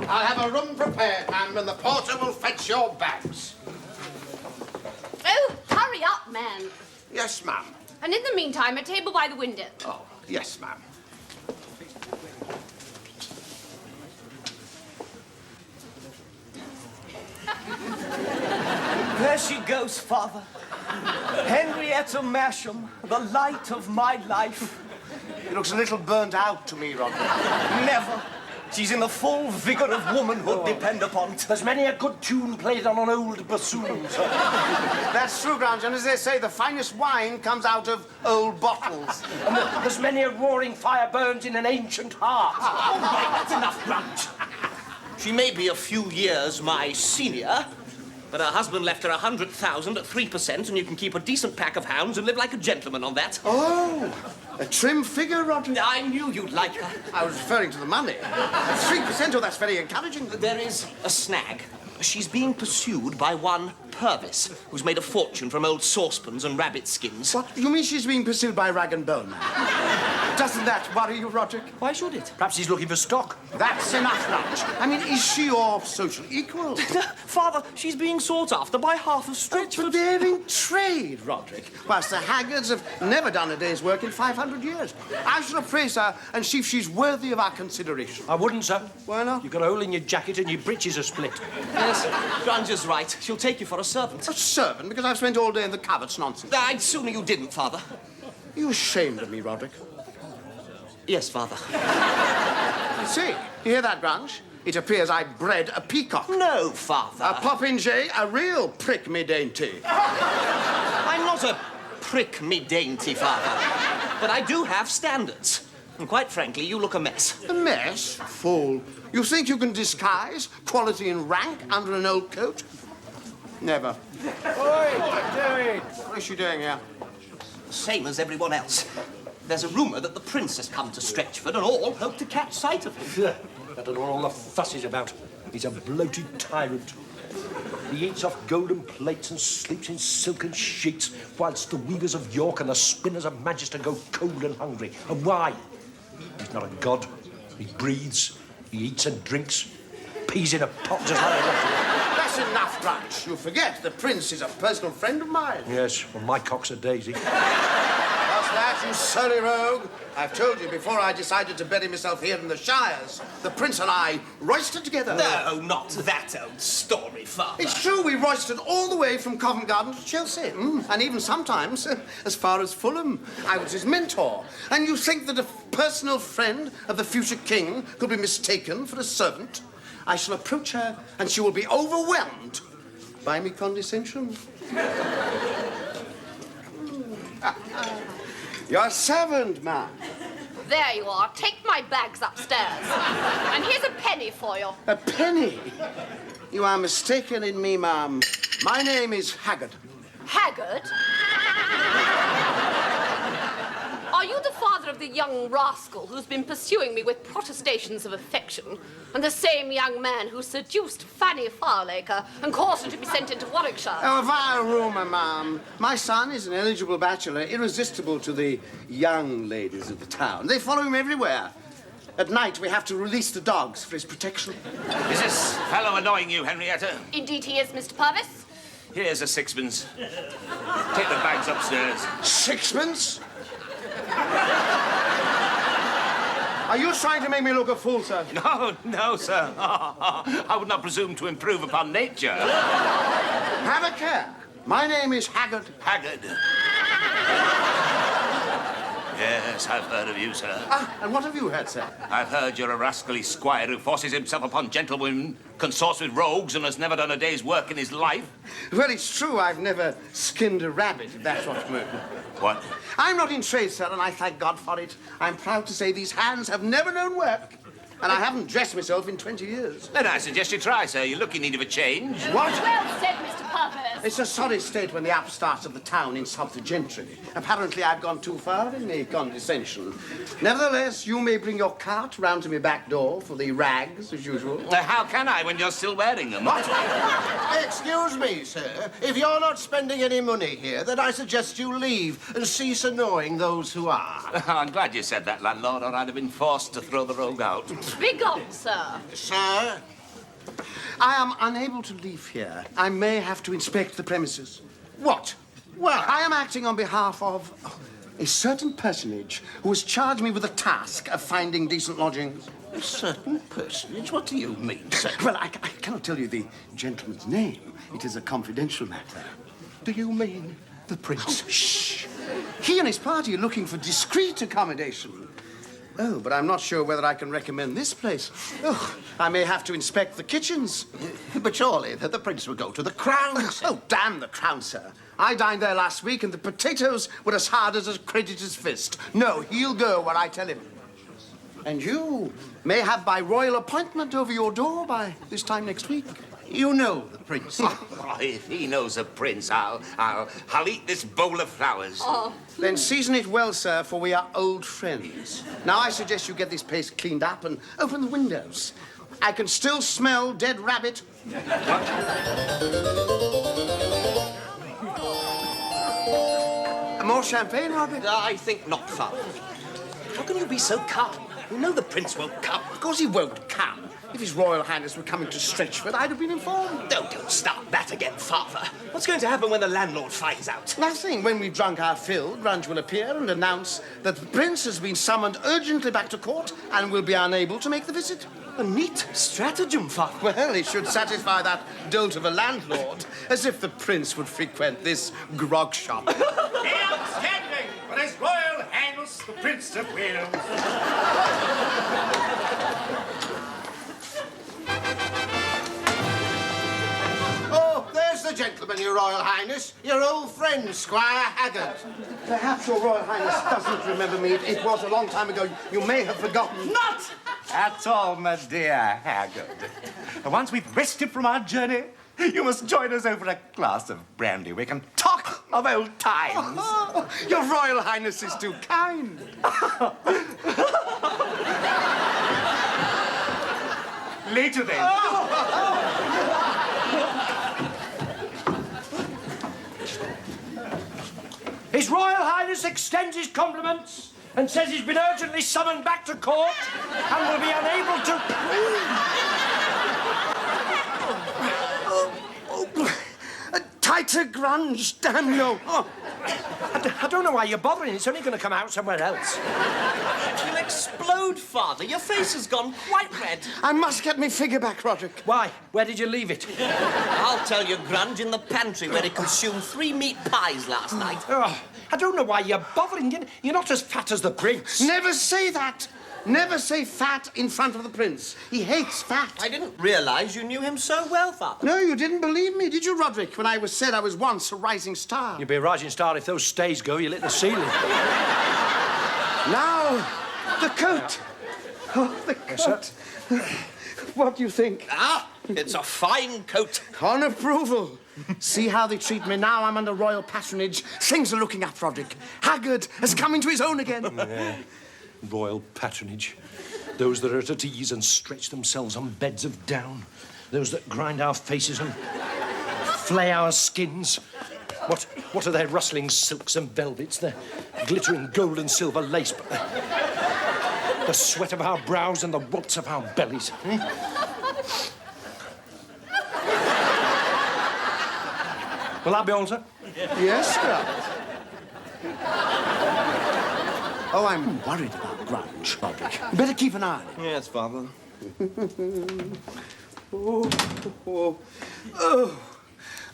I'll have a room prepared, ma'am, and the porter will fetch your bags. Oh, hurry up, man. Yes, ma'am. And in the meantime, a table by the window. Oh, yes, ma'am. There she goes, Father. Henrietta Masham, the light of my life. He looks a little burnt out to me, Roderick. Never. She's in the full vigour of womanhood, depend upon it. There's many a good tune played on an old bassoon, sir. That's true, Grange, and as they say, the finest wine comes out of old bottles. And there's many a roaring fire burns in an ancient heart. Oh, my, that's enough, Grant. She may be a few years my senior, but her husband left her 100,000 at 3%, and you can keep a decent pack of hounds and live like a gentleman on that. Oh, a trim figure, Roderick. I knew you'd like her. I was referring to the money. 3%, oh, that's very encouraging. There is a snag. She's being pursued by one Purvis, who's made a fortune from old saucepans and rabbit skins. What? You mean she's being pursued by Rag and Bone? Doesn't that worry you, Roderick? Why should it? Perhaps he's looking for stock. That's enough, Grange. I mean, is she your social equal? Father, she's being sought after by half of Stretchford. But they're in trade, Roderick, whilst the Haggards have never done a day's work in 500 years. I shall appraise her and see if she's worthy of our consideration. I wouldn't, sir. Why not? You've got a hole in your jacket and your breeches are split. Yes, Granger's right. She'll take you for a servant. A servant, because I've spent all day in the cupboards nonsense. I'd sooner you didn't, Father. Are you ashamed of me, Roderick? Yes, Father. See, you hear that, Grange? It appears I bred a peacock. No, Father. A popinjay, a real prick-me-dainty. I'm not a prick-me-dainty, Father. But I do have standards. And quite frankly, you look a mess. A mess? Fool. You think you can disguise quality and rank under an old coat? Never. Oi, What is she doing here? Same as everyone else. There's a rumour that the prince has come to Stretchford and all hope to catch sight of him. I don't know what all the fuss is about. He's a bloated tyrant. He eats off golden plates and sleeps in silken sheets, whilst the weavers of York and the spinners of Manchester go cold and hungry. And why? He's not a god. He breathes, he eats and drinks, peas in a pot just like that. That's enough, Grange. You forget the prince is a personal friend of mine. Yes, well, my cock's a daisy. What's that, you surly rogue? I've told you before I decided to bury myself here in the Shires. The prince and I roisted together. No, not that old story, Father. It's true, we roisted all the way from Covent Garden to Chelsea. And even sometimes as far as Fulham. I was his mentor. And you think that a personal friend of the future king could be mistaken for a servant? I shall approach her and she will be overwhelmed by me condescension. Your servant, ma'am. There you are. Take my bags upstairs. And here's a penny for you. A penny? You are mistaken in me, ma'am. My name is Haggard. Haggard? Are you the father of the young rascal who's been pursuing me with protestations of affection? And the same young man who seduced Fanny Farlaker and caused her to be sent into Warwickshire? Oh, a vile rumour, ma'am. My son is an eligible bachelor, irresistible to the young ladies of the town. They follow him everywhere. At night, we have to release the dogs for his protection. Is this fellow annoying you, Henrietta? Indeed he is, Mr. Purvis. Here's a sixpence. Take the bags upstairs. Sixpence? Are you trying to make me look a fool, sir? No, no, sir. I would not presume to improve upon nature. Have a care. My name is Haggard. Haggard. Yes, Yes, I've heard of you, sir. Ah, and what have you heard, sir? I've heard you're a rascally squire who forces himself upon gentlewomen, consorts with rogues, and has never done a day's work in his life. Well, it's true I've never skinned a rabbit, if that's what you mean. What? I'm not in trade, sir, and I thank God for it. I'm proud to say these hands have never known work, and I haven't dressed myself in 20 years. Then I suggest you try, sir. You look in need of a change. What? Well said, Mr. Purvis. It's a sorry state when the upstarts of the town insult the gentry. Apparently, I've gone too far in my condescension. Nevertheless, you may bring your cart round to my back door for the rags, as usual. How can I when you're still wearing them? What? Excuse me, sir. If you're not spending any money here, then I suggest you leave and cease annoying those who are. I'm glad you said that, landlord, or I'd have been forced to throw the rogue out. Begone, sir. Sir? I am unable to leave here. I may have to inspect the premises. What? Well, I am acting on behalf of a certain personage who has charged me with the task of finding decent lodgings. a certain personage? What do you mean, sir? Well, I cannot tell you the gentleman's name. It is a confidential matter. Do you mean the prince? Oh, shh. He and his party are looking for discreet accommodation. Oh, but I'm not sure whether I can recommend this place. Oh, I may have to inspect the kitchens. But surely the prince would go to the Crown, sir. Oh, damn the Crown, sir. I dined there last week and the potatoes were as hard as a creditor's fist. No, he'll go where I tell him. And you may have by royal appointment over your door by this time next week. You know the prince. Oh, if he knows a prince, I'll eat this bowl of flowers. Oh. Then season it well, sir, for we are old friends. Now, I suggest you get this place cleaned up and open the windows. I can still smell dead rabbit. More champagne, Roderick? I think not, Father. How can you be so calm? You know the prince won't come. Of course he won't come. If His Royal Highness were coming to Stretchford, I'd have been informed. Don't start that again, Father. What's going to happen when the landlord finds out? Nothing. When we've drunk our fill, Grunge will appear and announce that the prince has been summoned urgently back to court and will be unable to make the visit. A neat stratagem, Father. Well, it should satisfy that dolt of a landlord, as if the prince would frequent this grog shop. Outstanding for His Royal Highness, the Prince of Wales. Oh, there's the gentleman, Your Royal Highness. Your old friend, Squire Haggard. Perhaps Your Royal Highness doesn't remember me. It was a long time ago. You may have forgotten. Not at all, my dear Haggard. Once we've rested from our journey, you must join us over a glass of brandy. We can talk of old times. Oh, Your Royal Highness is too kind. Later then. His Royal Highness extends his compliments and says he's been urgently summoned back to court and will be unable to... Tighter, Grunge. Damn no. Oh. I don't know why you're bothering. It's only going to come out somewhere else. You'll explode, Father. Your face has gone quite red. I must get my figure back, Roderick. Why? Where did you leave it? I'll tell you, Grunge, in the pantry where he consumed 3 meat pies last night. Oh, I don't know why you're bothering. You're not as fat as the prince. Never say that. Never say fat in front of the prince. He hates fat. I didn't realize you knew him so well, Father. No, you didn't believe me, did you, Roderick, when I said I was once a rising star? You'd be a rising star if those stays go. You lit the ceiling. Now, the coat. Oh, the coat. What do you think? Ah, it's a fine coat. On approval. See how they treat me now. I'm under royal patronage. Things are looking up, Roderick. Haggard has come into his own again. Yeah. Royal patronage. Those that are at ease and stretch themselves on beds of down. Those that grind our faces and flay our skins. What are their rustling silks and velvets, their glittering gold and silver lace, but the sweat of our brows and the waltz of our bellies. Will that be all, sir? Yes, sir. Oh, I'm worried about Grunge, Roderick. Better keep an eye on him. Yes, Father.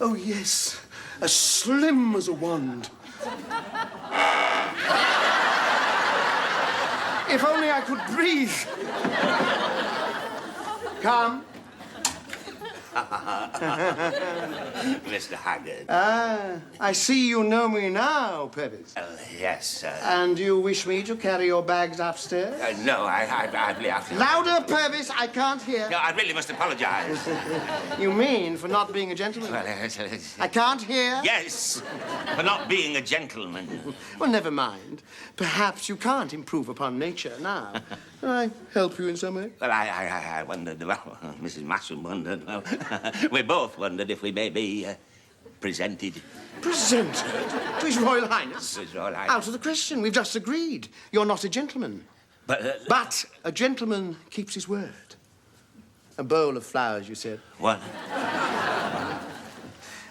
Oh, yes. As slim as a wand. If only I could breathe. Come. Mr. Haggard. I see you know me now, Purvis. Yes, sir. And you wish me to carry your bags upstairs? No, I really have to. Louder, Purvis, I can't hear. No, I really must apologize. You mean for not being a gentleman? Well, I can't hear? yes, for not being a gentleman. Well, never mind. Perhaps you can't improve upon nature now. Can I help you in some way? Well, I wondered, well, Mrs. Masham wondered, well, we both wondered if we may be presented. Presented to His Royal Highness? To His Royal Highness. Out of the question. We've just agreed. You're not a gentleman. But a gentleman keeps his word. A bowl of flowers, you said. what?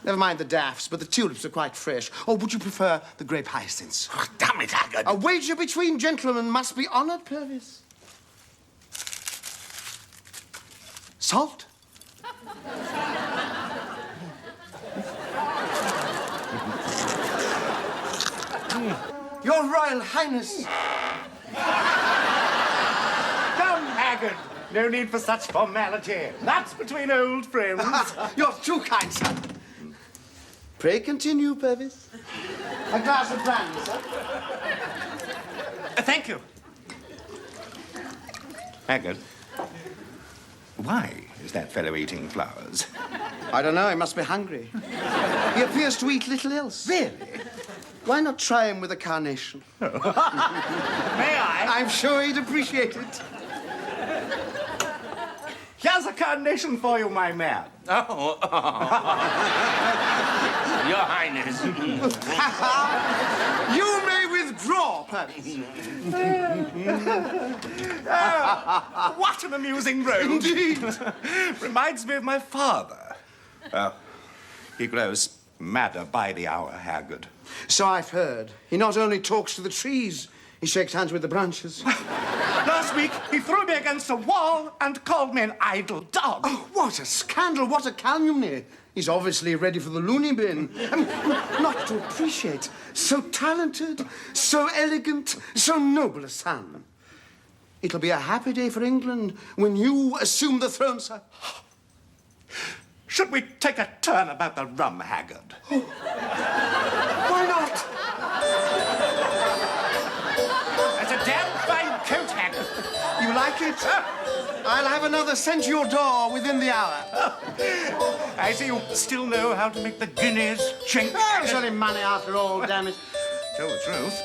Never mind the daffs, but the tulips are quite fresh. Or would you prefer the grape hyacinths? Oh, damn it, Haggard. A wager between gentlemen must be honoured, Purvis. Salt? Your Royal Highness. Come, Haggard. No need for such formality. That's between old friends. You're too kind, sir. Pray continue, Purvis. A glass of brandy, sir. Thank you. Haggard, why is that fellow eating flowers? I don't know, he must be hungry. He appears to eat little else. Really? Why not try him with a carnation? May I? I'm sure he'd appreciate it. Here's a carnation for you, my man. Oh. Your Highness. You may withdraw, Purvis. What an amusing rogue. Indeed. Reminds me of my father. He grows madder by the hour, Haggard. So I've heard. He not only talks to the trees, he shakes hands with the branches. Last week, he threw me against a wall and called me an idle dog. Oh, what a scandal, what a calumny. He's obviously ready for the loony bin. I mean, not to appreciate so talented, so elegant, so noble a son. It'll be a happy day for England when you assume the throne, sir. Should we take a turn about the rum, Haggard? Why not? That's a damn fine coat, Haggard. You like it? I'll have another sent to your door within the hour. I see you still know how to make the guineas chink. Oh, it's only money after all, damn it. Tell the truth,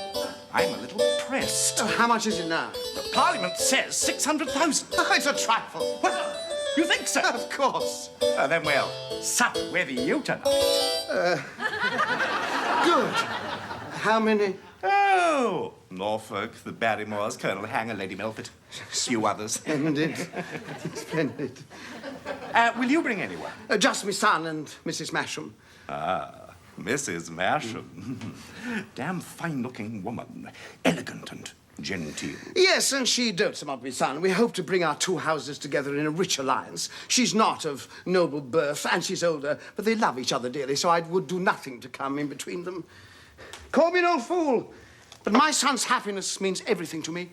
I'm a little pressed. Oh, how much is it now? The Parliament says 600,000. Oh, it's a trifle. What? You think so? Of course. Then we'll sup with you tonight. Good. How many? Oh, Norfolk, the Barrymores, Colonel Hanger, Lady Melford, a few others. Splendid. Splendid. Will you bring anyone? Just my son and Mrs. Masham. Mrs. Masham. Damn fine-looking woman. Elegant and genteel. Yes, and she dotes about my son. We hope to bring our two houses together in a rich alliance. She's not of noble birth, and she's older, but they love each other dearly, so I would do nothing to come in between them. Call me no fool, but my son's happiness means everything to me.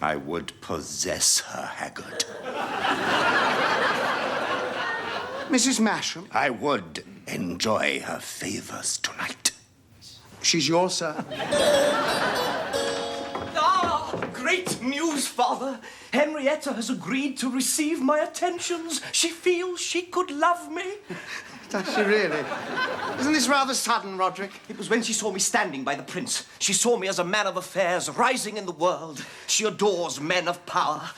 I would possess her, Haggard. Mrs. Masham, I would enjoy her favors tonight. she's yours, sir. Ah, great news, Father. Henrietta has agreed to receive my attentions. She feels she could love me. Does she really? Isn't this rather sudden, Roderick? It was when she saw me standing by the prince. She saw me as a man of affairs, rising in the world. She adores men of power.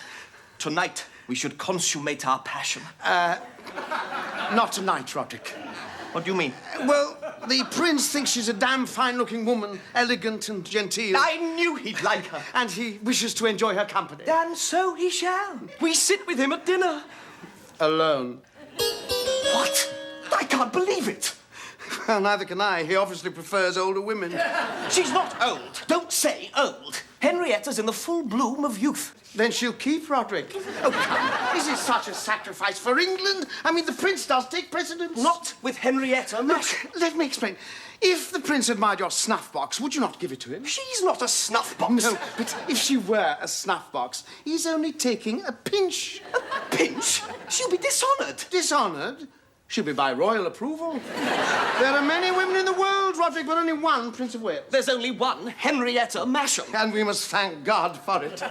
Tonight, we should consummate our passion. Not tonight, Roderick. What do you mean? Well, the prince thinks she's a damn fine-looking woman, elegant and genteel. I knew he'd like her. And he wishes to enjoy her company. And so he shall. We sit with him at dinner. Alone. What? I can't believe it. Well, neither can I. He obviously prefers older women. She's not old. Don't say old. Henrietta's in the full bloom of youth. Then she'll keep Roderick. Oh, come. Is it such a sacrifice for England? I mean, the prince does take precedence. Not with Henrietta. Look, let me explain. If the prince admired your snuff box, would you not give it to him? She's not a snuff box. No, but if she were a snuff box, he's only taking a pinch. A pinch? She'll be dishonoured. Dishonoured? She'll be by royal approval. There are many women in the world, Roderick, but only one Prince of Wales. There's only one Henrietta Masham. And we must thank God for it.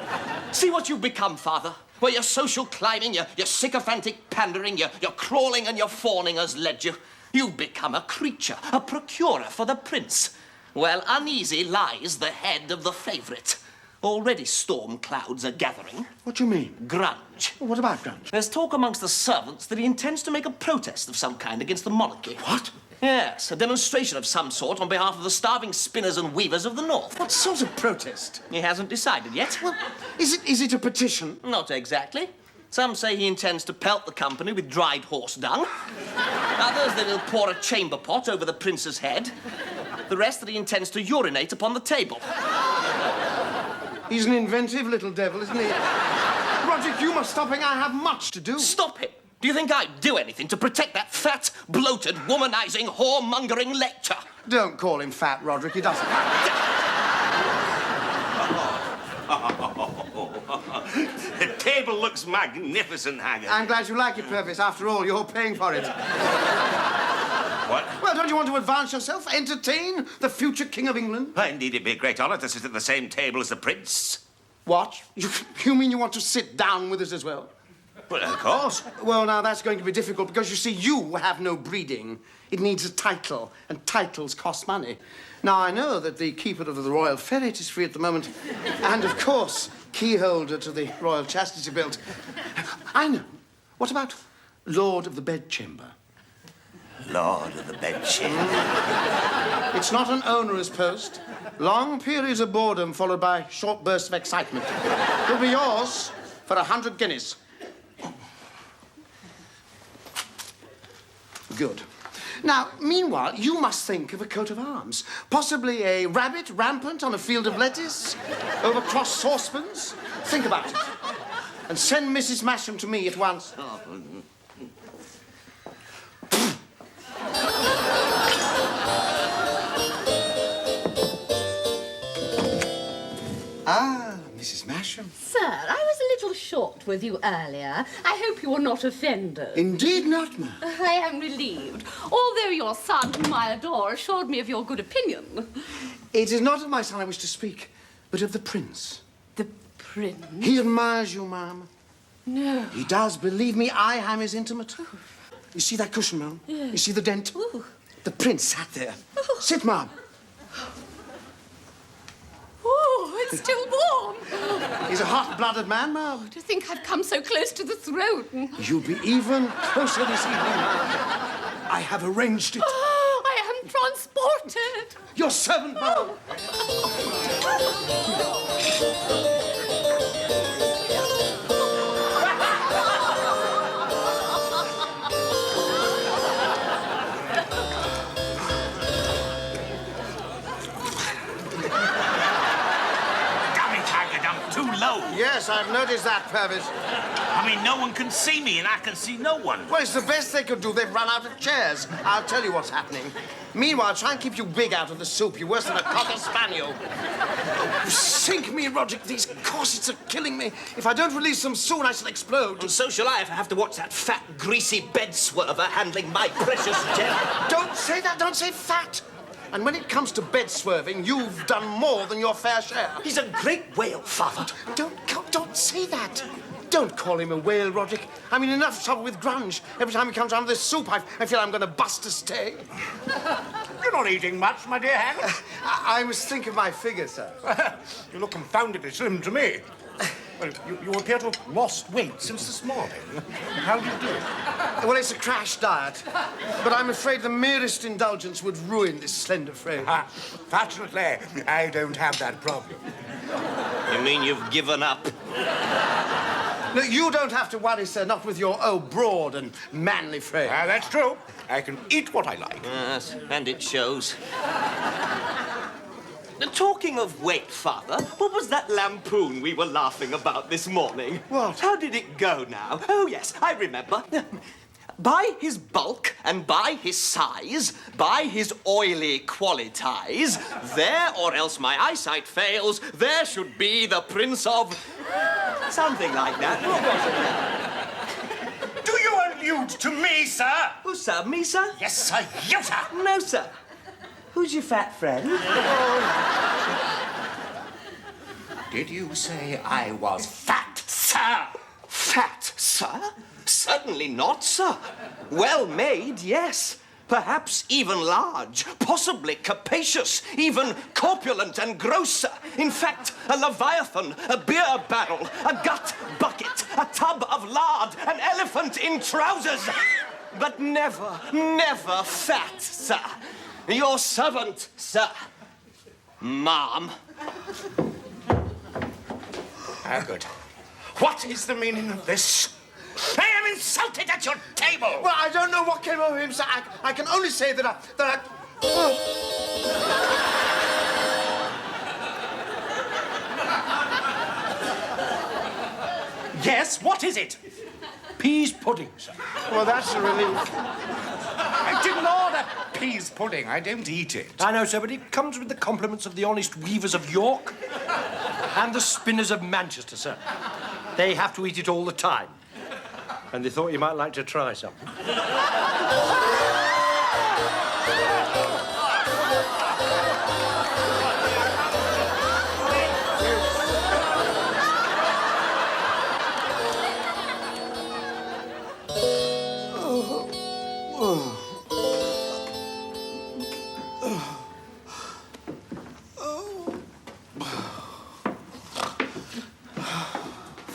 See what you've become, Father. Where your social climbing, your sycophantic pandering, your crawling and your fawning has led you. You've become a creature, a procurer for the prince. Well, uneasy lies the head of the favourite. Already storm clouds are gathering. What do you mean? Grunge. What about grunge? There's talk amongst the servants that he intends to make a protest of some kind against the monarchy. What? Yes, a demonstration of some sort on behalf of the starving spinners and weavers of the north. What sort of protest? He hasn't decided yet. Well, is it a petition? Not exactly. Some say he intends to pelt the company with dried horse dung. Others that he'll pour a chamber pot over the prince's head. The rest that he intends to urinate upon the table. He's an inventive little devil, isn't he? Roderick, you must stop him. I have much to do. Stop it. Do you think I'd do anything to protect that fat, bloated, womanizing, whoremongering lecture? Don't call him fat, Roderick. He doesn't. The table looks magnificent, Haggard. I'm glad you like it, Purvis. After all, you're paying for it. What? Well, don't you want to advance yourself? Entertain the future King of England? Well, indeed, it'd be a great honour to sit at the same table as the prince. What? You mean you want to sit down with us as well? Well, of course. Well, now, that's going to be difficult because, you see, you have no breeding. It needs a title, and titles cost money. Now, I know that the keeper of the Royal Ferret is free at the moment, and, of course, keyholder to the Royal Chastity Belt. I know. What about Lord of the Bedchamber? Lord of the Bedchamber. It's not an onerous post. Long periods of boredom followed by short bursts of excitement. It'll be yours for 100 guineas. Good. Now, meanwhile, you must think of a coat of arms. Possibly a rabbit rampant on a field of lettuce over crossed saucepans. Think about it. And send Mrs. Masham to me at once. Ah, Mrs. Masham. Sir, I was a little short with you earlier. I hope you are not offended. Indeed not, ma'am. I am relieved, although your son, whom I adore, assured me of your good opinion. It is not of my son I wish to speak, but of the prince. The prince? He admires you, ma'am. No. He does. Believe me, I am his intimate. You see that cushion, ma'am? Yeah. You see the dent? Ooh. The prince sat there. Sit, ma'am. Oh, it's still warm. He's a hot-blooded man, ma'am. To think I've come so close to the throne. You'll be even closer this evening, ma'am. I have arranged it. Oh, I am transported. Your servant, ma'am. Too low. Yes, I've noticed that, Purvis. I mean, no one can see me, and I can see no one. Well, it's the best they could do. They've run out of chairs. I'll tell you what's happening. Meanwhile, try and keep you big out of the soup. You're worse than a cocker spaniel. Sink me, Roderick. These corsets are killing me. If I don't release them soon, I shall explode. And so shall I if I have to watch that fat, greasy bed swerver handling my precious gem. Don't say that. Don't say fat. And when it comes to bed swerving, you've done more than your fair share. He's a great whale, Father. Don't say that. Don't call him a whale, Roderick. I'm in enough trouble with grunge. Every time he comes round with this soup, I feel I'm going to bust a stay. You're not eating much, my dear Haggard. I must think of my figure, sir. You look confoundedly slim to me. Well, you appear to have lost weight since this morning. How do you do it? Well, it's a crash diet. But I'm afraid the merest indulgence would ruin this slender frame. Fortunately, I don't have that problem. You mean you've given up? No, you don't have to worry, sir, not with your, broad and manly frame. That's true. I can eat what I like. Yes, and it shows. Talking of weight, Father, what was that lampoon we were laughing about this morning? What? How did it go now? Oh, yes, I remember. by his bulk and by his size, by his oily qualities, there, or else my eyesight fails, there should be the Prince of... something like that. What was it? Do you allude to me, sir? Who, sir? Me, sir? Yes, sir, you, sir. No, sir. Who's your fat friend? Did you say I was fat, sir? Fat, sir? Certainly not, sir. Well made, yes. Perhaps even large, possibly capacious, even corpulent and gross, sir. In fact, a leviathan, a beer barrel, a gut bucket, a tub of lard, an elephant in trousers. But never, never fat, sir. Your servant, sir. Ma'am. Haggard, what is the meaning of this? I am insulted at your table! Well, I don't know what came over him, sir. I can only say that I... Yes, what is it? Peas pudding, sir. Well, that's a relief. I didn't order peas pudding. I don't eat it. I know, sir, but it comes with the compliments of the honest weavers of York and the spinners of Manchester, sir. They have to eat it all the time. And they thought you might like to try some.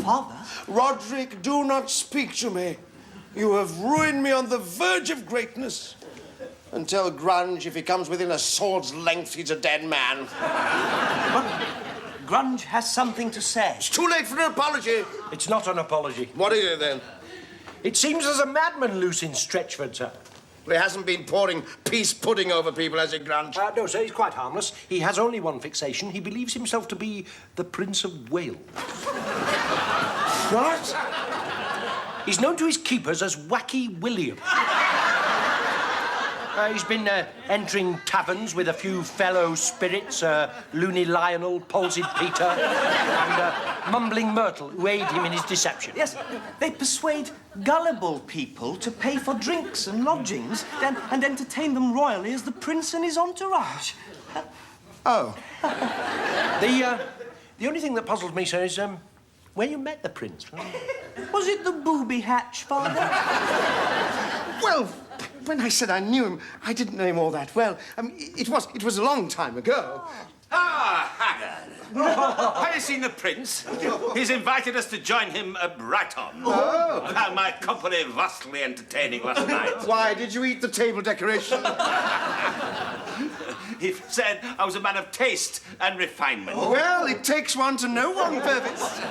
Father? Roderick, do not speak to me. You have ruined me on the verge of greatness. And tell Grunge if he comes within a sword's length, he's a dead man. Grunge has something to say. It's too late for an apology. It's not an apology. What is it, then? It seems there's a madman loose in Stretchford, sir. Well, he hasn't been pouring peace pudding over people, has he, Grunge? No, sir, he's quite harmless. He has only one fixation. He believes himself to be the Prince of Wales. What? He's known to his keepers as Wacky William. He's been entering taverns with a few fellow spirits, Loony Lionel, Palsied Peter, and Mumbling Myrtle, who aid him in his deception. Yes, they persuade gullible people to pay for drinks and lodgings and entertain them royally as the prince and his entourage. Oh. The only thing that puzzles me, sir, is where you met the prince. Was it the booby hatch, Father? Well, when I said I knew him, I didn't know him all that well. It was a long time ago. Ah, Haggard. Have you seen the prince? He's invited us to join him at Brighton. Oh. Found my company vastly entertaining last night. Why, did you eat the table decoration? He said I was a man of taste and refinement. Well, it takes one to know one, Purvis.